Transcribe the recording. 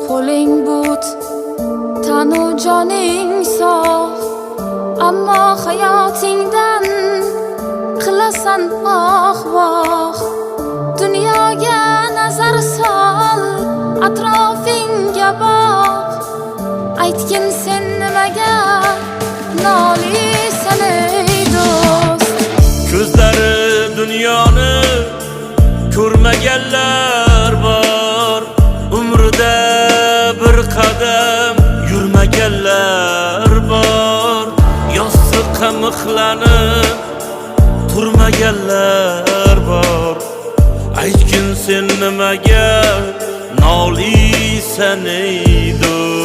Qo'ling but, tanu joning sog', ammo hayotingdan qilasan voh. Dunyoga nazar sol, atrofingga boq. Aytgin sen nimaga nolisan ey do'st? Ko'zlari dunyoni ko'rmaganlar bor, umrida bir qadam yurmaganlar bor, yostiqqa mixlanib turmaganlar bor. Aytgin sen nimaga nolisan ey do'st?